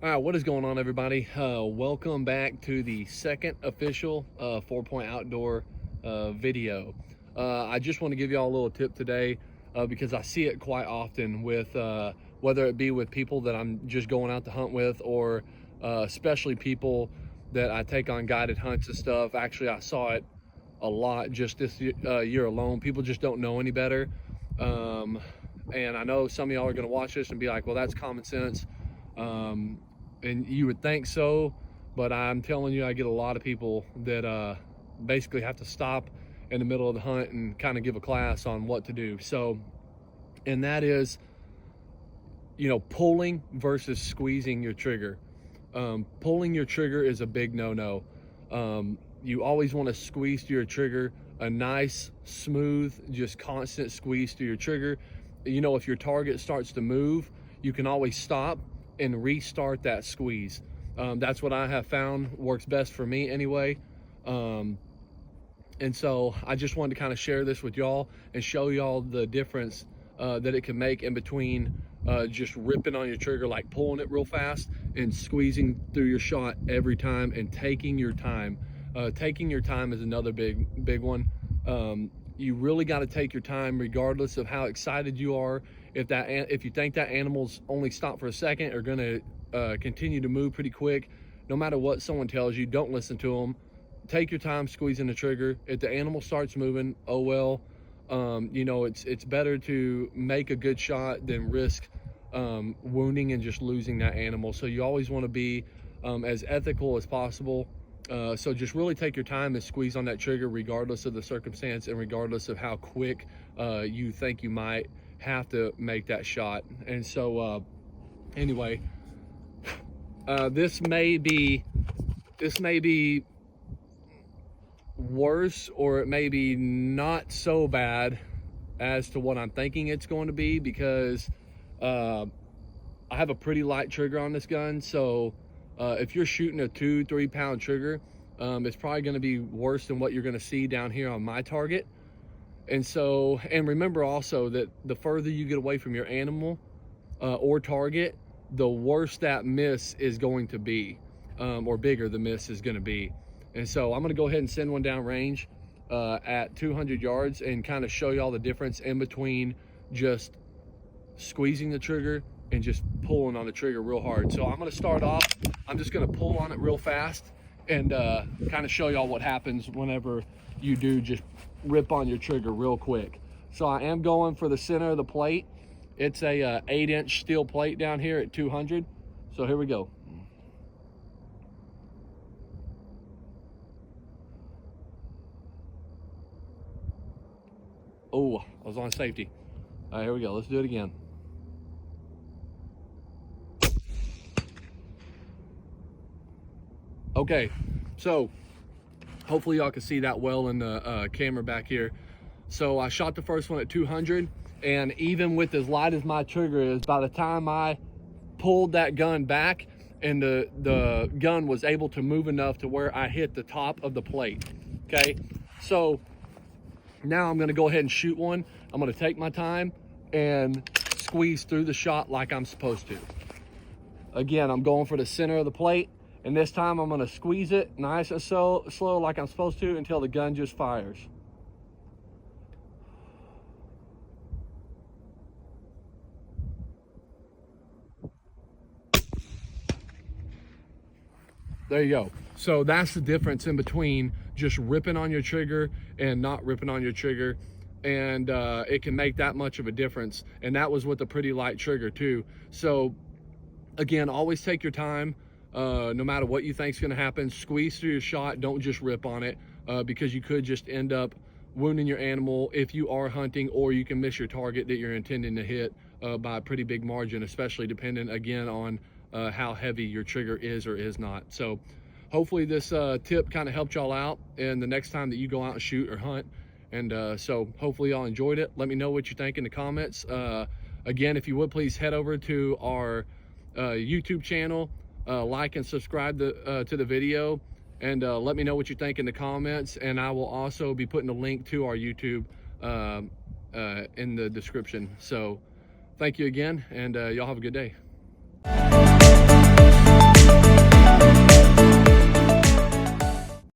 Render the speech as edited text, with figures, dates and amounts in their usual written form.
All right, what is going on, everybody? Welcome back to the second official 4-Point Outdoor video. I just want to give y'all a little tip today because I see it quite often with whether it be with people that I'm just going out to hunt with, or especially people that I take on guided hunts and stuff. Actually, I saw it a lot just this year alone. People just don't know any better. And I know some of y'all are going to watch this and be like, well, that's common sense. And you would think so, but I'm telling you, I get a lot of people that basically have to stop in the middle of the hunt and kind of give a class on what to do. So, and that is, pulling versus squeezing your trigger. Pulling your trigger is a big no-no. You always want to squeeze through your trigger, a nice, smooth, just constant squeeze through your trigger. If your target starts to move, you can always stop and restart that squeeze. That's what I have found works best for me anyway. And so I just wanted to kind of share this with y'all and show y'all the difference that it can make in between just ripping on your trigger, like pulling it real fast, and squeezing through your shot every time and taking your time. Taking your time is another big one. You really got to take your time regardless of how excited you are. If you think that animal's only stopped for a second or gonna continue to move pretty quick, no matter what someone tells you, don't listen to them. Take your time squeezing the trigger. If the animal starts moving, oh well. It's better to make a good shot than risk wounding and just losing that animal. So you always want to be as ethical as possible. So just really take your time and squeeze on that trigger regardless of the circumstance and regardless of how quick you think you might have to make that shot. And so anyway, this may be worse, or it may be not so bad as to what I'm thinking it's going to be, because I have a pretty light trigger on this gun. So if you're shooting a 2-3 pound trigger, it's probably going to be worse than what you're going to see down here on my target. And remember also that the further you get away from your animal or target, the worse that miss is going to be, or bigger the miss is going to be. And so I'm going to go ahead and send one down range at 200 yards and kind of show y'all the difference in between just squeezing the trigger and just pulling on the trigger real hard. So I'm going to start off, I'm just going to pull on it real fast and kind of show y'all what happens whenever you do just rip on your trigger real quick. So I am going for the center of the plate. It's a 8-inch steel plate down here at 200. So here we go. Oh, I was on safety. All right, here we go. Let's do it again. Okay, so hopefully y'all can see that well in the camera back here. So I shot the first one at 200, and even with as light as my trigger is, by the time I pulled that gun back and the gun was able to move enough to where I hit the top of the plate. Okay, so now I'm gonna go ahead and shoot one. I'm gonna take my time and squeeze through the shot like I'm supposed to. Again, I'm going for the center of the plate. And this time I'm gonna squeeze it nice and slow like I'm supposed to until the gun just fires. There you go. So that's the difference in between just ripping on your trigger and not ripping on your trigger. And it can make that much of a difference. And that was with a pretty light trigger too. So again, always take your time. No matter what you think is going to happen, squeeze through your shot. Don't just rip on it, because you could just end up wounding your animal if you are hunting, or you can miss your target that you're intending to hit by a pretty big margin, especially depending again on how heavy your trigger is or is not. So hopefully this tip kind of helped y'all out and the next time that you go out and shoot or hunt. And so hopefully y'all enjoyed it. Let me know what you think in the comments. Again, if you would, please head over to our YouTube channel. Like and subscribe to the video, and let me know what you think in the comments, and I will also be putting a link to our YouTube in the description. So thank you again, and y'all have a good day.